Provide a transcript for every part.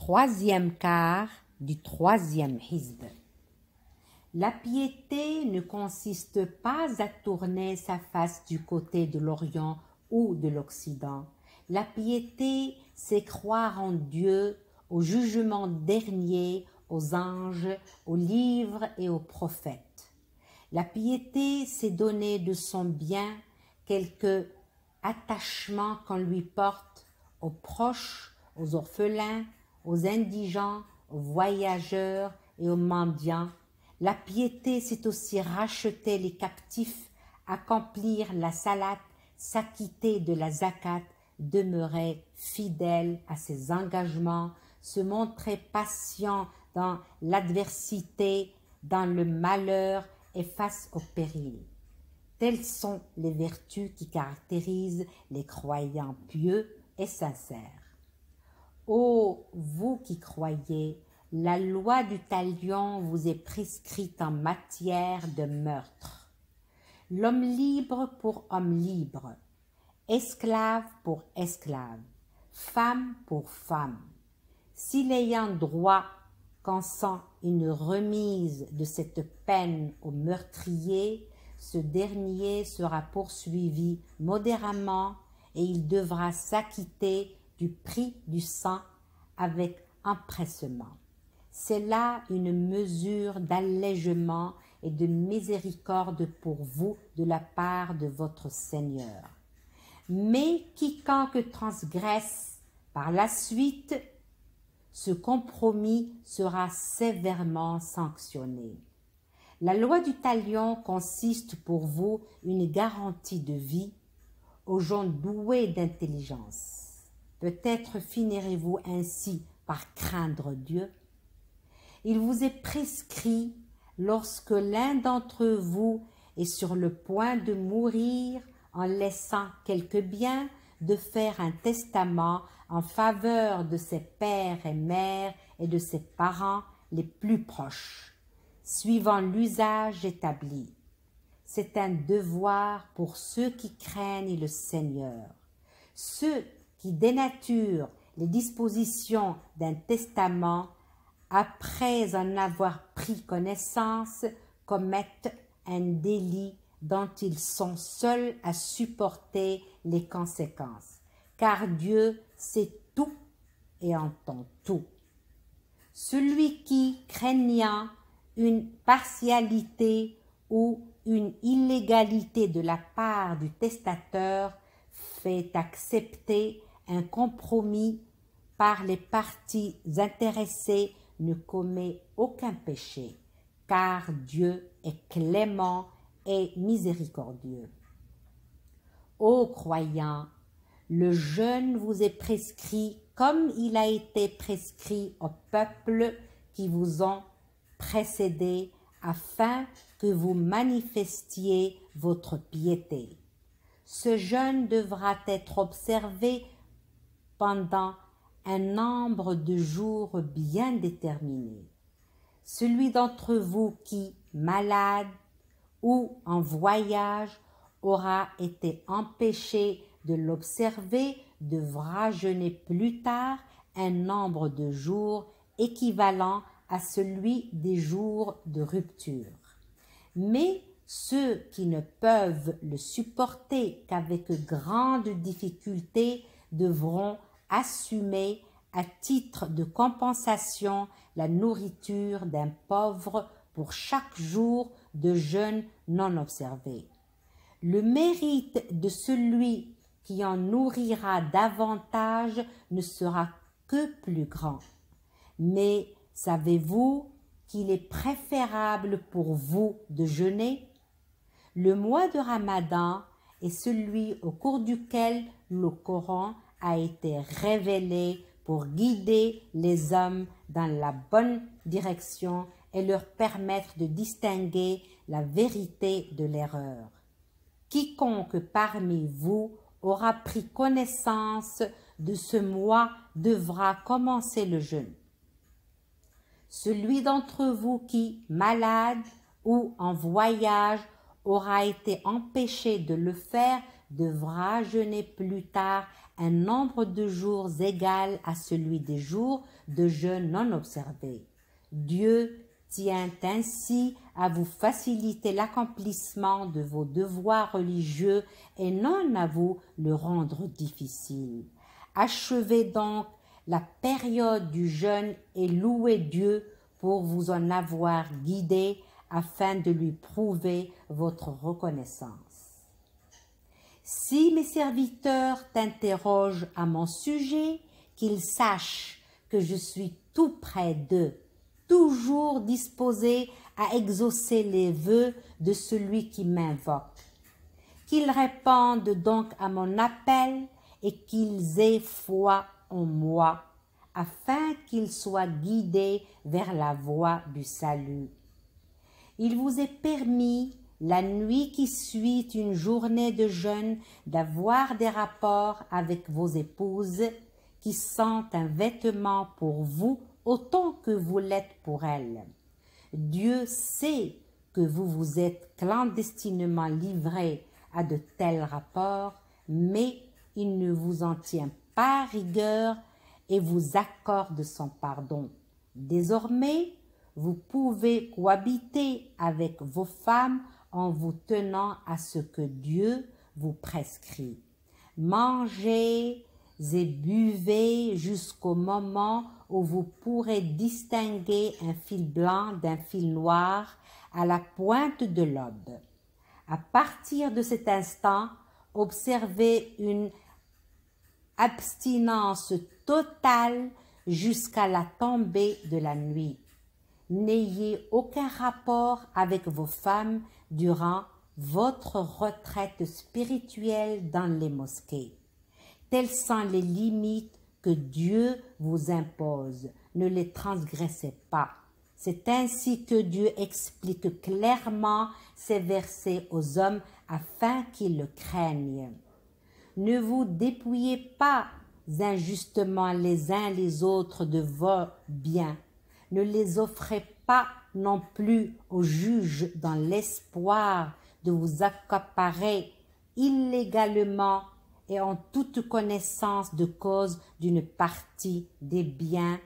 troisième quart du troisième hizb. La piété ne consiste pas à tourner sa face du côté de l'Orient ou de l'Occident. La piété, c'est croire en Dieu, au jugement dernier, aux anges, aux livres et aux prophètes. La piété, c'est donner de son bien quelque attachement qu'on lui porte aux proches, aux orphelins, aux indigents, aux voyageurs et aux mendiants. La piété, c'est aussi racheter les captifs, accomplir la salat, s'acquitter de la zakat, demeurer fidèle à ses engagements, se montrer patient dans l'adversité, dans le malheur et face au péril. Telles sont les vertus qui caractérisent les croyants pieux et sincères. Ô vous qui croyez, la loi du talion vous est prescrite en matière de meurtre. L'homme libre pour homme libre, esclave pour esclave, femme pour femme. Si l'ayant droit consent une remise de cette peine au meurtrier, ce dernier sera poursuivi modérément et il devra s'acquitter du prix du sang avec empressement. C'est là une mesure d'allègement et de miséricorde pour vous de la part de votre Seigneur. Mais quiconque transgresse par la suite, ce compromis sera sévèrement sanctionné. La loi du talion consiste pour vous une garantie de vie aux gens doués d'intelligence. Peut-être finirez-vous ainsi par craindre Dieu. Il vous est prescrit, lorsque l'un d'entre vous est sur le point de mourir en laissant quelques biens, de faire un testament en faveur de ses pères et mères et de ses parents les plus proches, suivant l'usage établi. C'est un devoir pour ceux qui craignent le Seigneur. Ceux qui dénaturent les dispositions d'un testament après en avoir pris connaissance commettent un délit dont ils sont seuls à supporter les conséquences, car Dieu sait tout et entend tout. Celui qui, craignant une partialité ou une illégalité de la part du testateur, fait accepter un compromis par les parties intéressées ne commet aucun péché, car Dieu est clément et miséricordieux. Ô croyants, le jeûne vous est prescrit comme il a été prescrit aux peuples qui vous ont précédés, afin que vous manifestiez votre piété. Ce jeûne devra être observé pendant un nombre de jours bien déterminé. Celui d'entre vous qui, malade ou en voyage, aura été empêché de l'observer devra jeûner plus tard un nombre de jours équivalent à celui des jours de rupture. Mais ceux qui ne peuvent le supporter qu'avec grande difficulté devront assumer à titre de compensation la nourriture d'un pauvre pour chaque jour de jeûne non observé. Le mérite de celui qui en nourrira davantage ne sera que plus grand. Mais savez-vous qu'il est préférable pour vous de jeûner? Le mois de Ramadan est celui au cours duquel le Coran a été révélé pour guider les hommes dans la bonne direction et leur permettre de distinguer la vérité de l'erreur. Quiconque parmi vous aura pris connaissance de ce mois devra commencer le jeûne. Celui d'entre vous qui, malade ou en voyage, aura été empêché de le faire devra jeûner plus tard un nombre de jours égal à celui des jours de jeûne non observés. Dieu tient ainsi à vous faciliter l'accomplissement de vos devoirs religieux et non à vous le rendre difficile. Achevez donc la période du jeûne et louez Dieu pour vous en avoir guidé afin de lui prouver votre reconnaissance. Si mes serviteurs t'interrogent à mon sujet, qu'ils sachent que je suis tout près d'eux, toujours disposé à exaucer les vœux de celui qui m'invoque. Qu'ils répondent donc à mon appel et qu'ils aient foi en moi, afin qu'ils soient guidés vers la voie du salut. Il vous est permis, la nuit qui suit une journée de jeûne, d'avoir des rapports avec vos épouses, qui sont un vêtement pour vous autant que vous l'êtes pour elles. Dieu sait que vous vous êtes clandestinement livrés à de tels rapports, mais il ne vous en tient pas rigueur et vous accorde son pardon. Désormais, vous pouvez cohabiter avec vos femmes en vous tenant à ce que Dieu vous prescrit. Mangez et buvez jusqu'au moment où vous pourrez distinguer un fil blanc d'un fil noir à la pointe de l'aube. À partir de cet instant, observez une abstinence totale jusqu'à la tombée de la nuit. N'ayez aucun rapport avec vos femmes durant votre retraite spirituelle dans les mosquées. Telles sont les limites que Dieu vous impose. Ne les transgressez pas. C'est ainsi que Dieu explique clairement ces versets aux hommes afin qu'ils le craignent. Ne vous dépouillez pas injustement les uns les autres de vos biens. Ne les offrez pas non plus aux juges dans l'espoir de vous accaparer illégalement et en toute connaissance de cause d'une partie des biens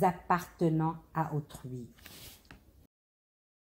appartenant à autrui.